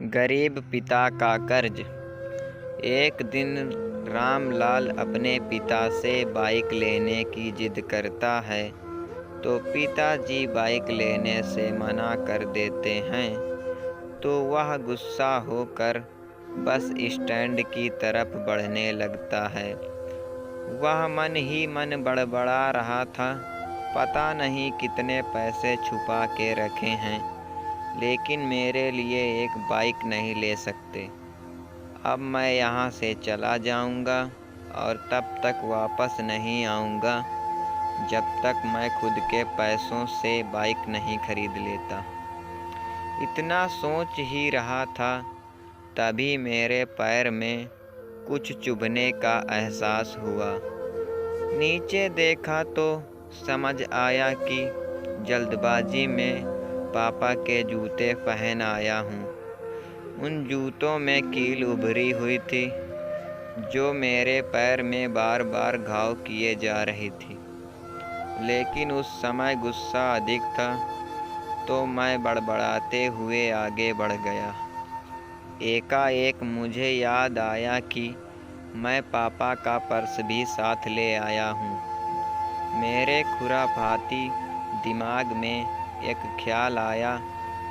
गरीब पिता का कर्ज। एक दिन रामलाल अपने पिता से बाइक लेने की जिद करता है तो पिताजी बाइक लेने से मना कर देते हैं। तो वह गुस्सा होकर बस स्टैंड की तरफ बढ़ने लगता है। वह मन ही मन बड़बड़ा रहा था, पता नहीं कितने पैसे छुपा के रखे हैं, लेकिन मेरे लिए एक बाइक नहीं ले सकते। अब मैं यहाँ से चला जाऊँगा और तब तक वापस नहीं आऊँगा जब तक मैं खुद के पैसों से बाइक नहीं खरीद लेता। इतना सोच ही रहा था, तभी मेरे पैर में कुछ चुभने का एहसास हुआ। नीचे देखा तो समझ आया कि जल्दबाजी में पापा के जूते पहन आया हूँ। उन जूतों में कील उभरी हुई थी जो मेरे पैर में बार बार घाव किए जा रही थी। लेकिन उस समय गुस्सा अधिक था तो मैं बड़बड़ाते हुए आगे बढ़ गया। एकाएक मुझे याद आया कि मैं पापा का पर्स भी साथ ले आया हूँ। मेरे खुराफाती दिमाग में एक ख्याल आया,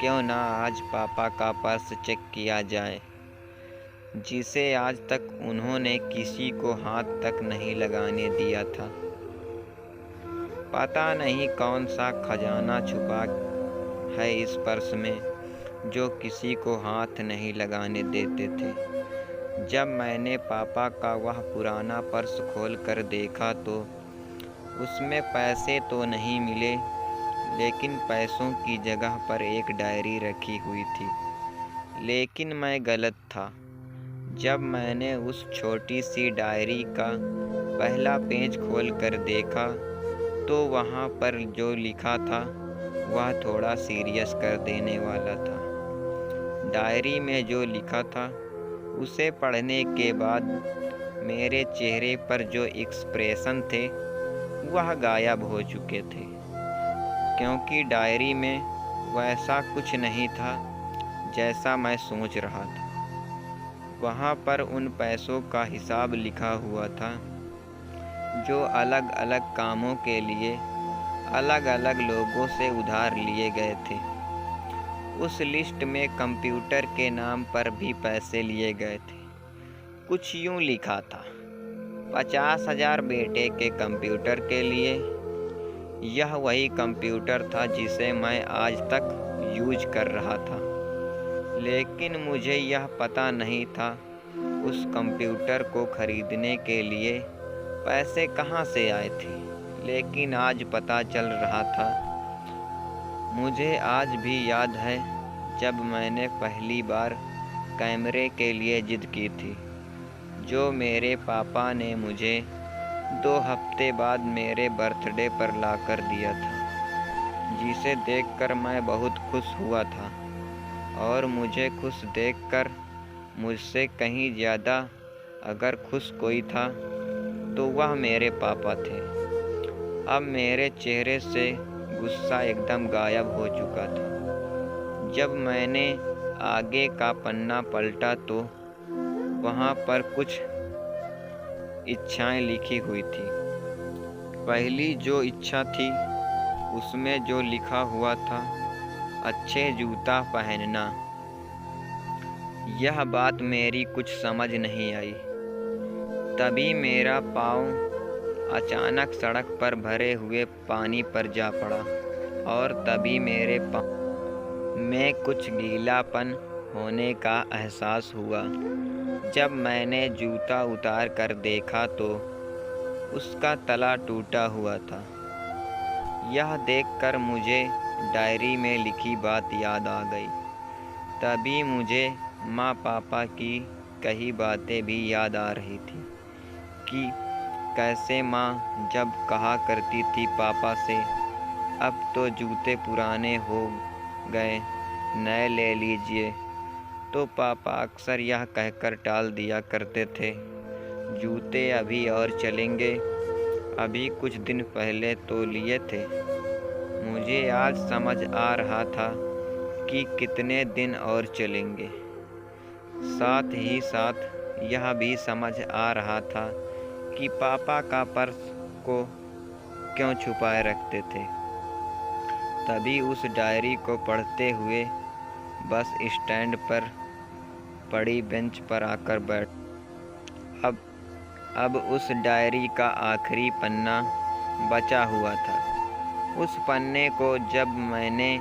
क्यों ना आज पापा का पर्स चेक किया जाए, जिसे आज तक उन्होंने किसी को हाथ तक नहीं लगाने दिया था। पता नहीं कौन सा खजाना छुपा है इस पर्स में जो किसी को हाथ नहीं लगाने देते थे। जब मैंने पापा का वह पुराना पर्स खोल कर देखा तो उसमें पैसे तो नहीं मिले, लेकिन पैसों की जगह पर एक डायरी रखी हुई थी। लेकिन मैं गलत था। जब मैंने उस छोटी सी डायरी का पहला पेज खोल कर देखा तो वहाँ पर जो लिखा था वह थोड़ा सीरियस कर देने वाला था। डायरी में जो लिखा था उसे पढ़ने के बाद मेरे चेहरे पर जो एक्सप्रेशन थे वह गायब हो चुके थे, क्योंकि डायरी में वैसा कुछ नहीं था जैसा मैं सोच रहा था। वहाँ पर उन पैसों का हिसाब लिखा हुआ था जो अलग अलग कामों के लिए अलग अलग लोगों से उधार लिए गए थे। उस लिस्ट में कंप्यूटर के नाम पर भी पैसे लिए गए थे। कुछ यूँ लिखा था, 50,000 बेटे के कंप्यूटर के लिए। यह वही कंप्यूटर था जिसे मैं आज तक यूज कर रहा था, लेकिन मुझे यह पता नहीं था उस कंप्यूटर को खरीदने के लिए पैसे कहाँ से आए थे। लेकिन आज पता चल रहा था। मुझे आज भी याद है जब मैंने पहली बार कैमरे के लिए जिद की थी, जो मेरे पापा ने मुझे 2 हफ्ते बाद मेरे बर्थडे पर ला कर दिया था, जिसे देखकर मैं बहुत खुश हुआ था। और मुझे खुश देखकर मुझसे कहीं ज़्यादा अगर खुश कोई था तो वह मेरे पापा थे। अब मेरे चेहरे से गुस्सा एकदम गायब हो चुका था। जब मैंने आगे का पन्ना पलटा तो वहाँ पर कुछ इच्छाएं लिखी हुई थी। पहली जो इच्छा थी उसमें जो लिखा हुआ था, अच्छे जूता पहनना। यह बात मेरी कुछ समझ नहीं आई। तभी मेरा पाँव अचानक सड़क पर भरे हुए पानी पर जा पड़ा और तभी मेरे पाँव में कुछ गीलापन होने का एहसास हुआ। जब मैंने जूता उतार कर देखा तो उसका तला टूटा हुआ था। यह देखकर मुझे डायरी में लिखी बात याद आ गई। तभी मुझे माँ पापा की कही बातें भी याद आ रही थी कि कैसे माँ जब कहा करती थी पापा से, अब तो जूते पुराने हो गए, नए ले लीजिए, तो पापा अक्सर यह कहकर टाल दिया करते थे, जूते अभी और चलेंगे, अभी कुछ दिन पहले तो लिए थे। मुझे आज समझ आ रहा था कि कितने दिन और चलेंगे। साथ ही साथ यह भी समझ आ रहा था कि पापा का पर्स को क्यों छुपाए रखते थे। तभी उस डायरी को पढ़ते हुए बस स्टैंड पर पड़ी बेंच पर आकर बैठ। अब उस डायरी का आखिरी पन्ना बचा हुआ था। उस पन्ने को जब मैंने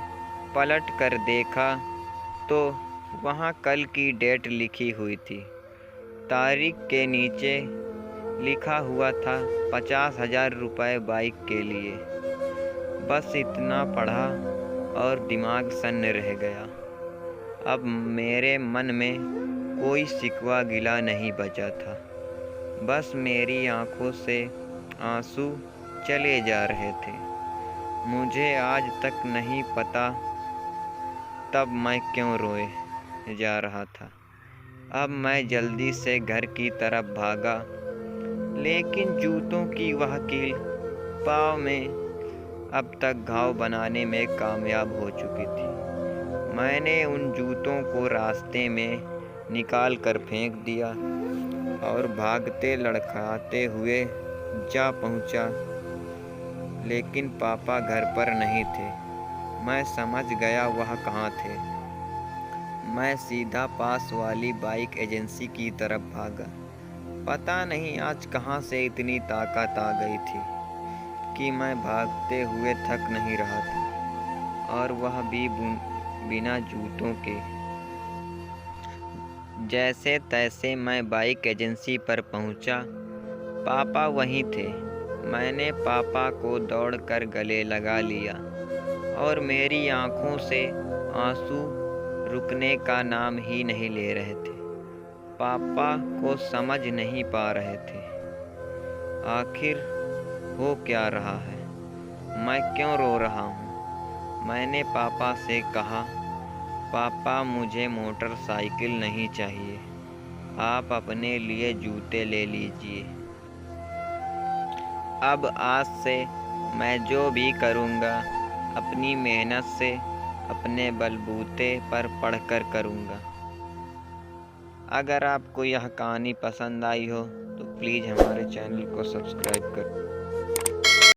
पलट कर देखा तो वहाँ कल की डेट लिखी हुई थी। तारीख के नीचे लिखा हुआ था 50,000 रुपये बाइक के लिए। बस इतना पढ़ा और दिमाग सन्न रह गया। अब मेरे मन में कोई शिकवा गिला नहीं बचा था। बस मेरी आंखों से आंसू चले जा रहे थे। मुझे आज तक नहीं पता तब मैं क्यों रोए जा रहा था। अब मैं जल्दी से घर की तरफ भागा, लेकिन जूतों की वह कील पाँव में अब तक घाव बनाने में कामयाब हो चुकी थी। मैंने उन जूतों को रास्ते में निकाल कर फेंक दिया और भागते लड़खड़ाते हुए जा पहुंचा, लेकिन पापा घर पर नहीं थे। मैं समझ गया वह कहाँ थे। मैं सीधा पास वाली बाइक एजेंसी की तरफ भागा। पता नहीं आज कहाँ से इतनी ताकत आ गई थी कि मैं भागते हुए थक नहीं रहा था, और वह भी बिना जूतों के। जैसे तैसे मैं बाइक एजेंसी पर पहुंचा। पापा वहीं थे। मैंने पापा को दौड़कर गले लगा लिया और मेरी आंखों से आंसू रुकने का नाम ही नहीं ले रहे थे। पापा को समझ नहीं पा रहे थे आखिर हो क्या रहा है, मैं क्यों रो रहा हूँ। मैंने पापा से कहा, पापा मुझे मोटरसाइकिल नहीं चाहिए, आप अपने लिए जूते ले लीजिए। अब आज से मैं जो भी करूँगा अपनी मेहनत से अपने बलबूते पर पढ़कर करूँगा। अगर आपको यह कहानी पसंद आई हो तो प्लीज़ हमारे चैनल को सब्सक्राइब करें।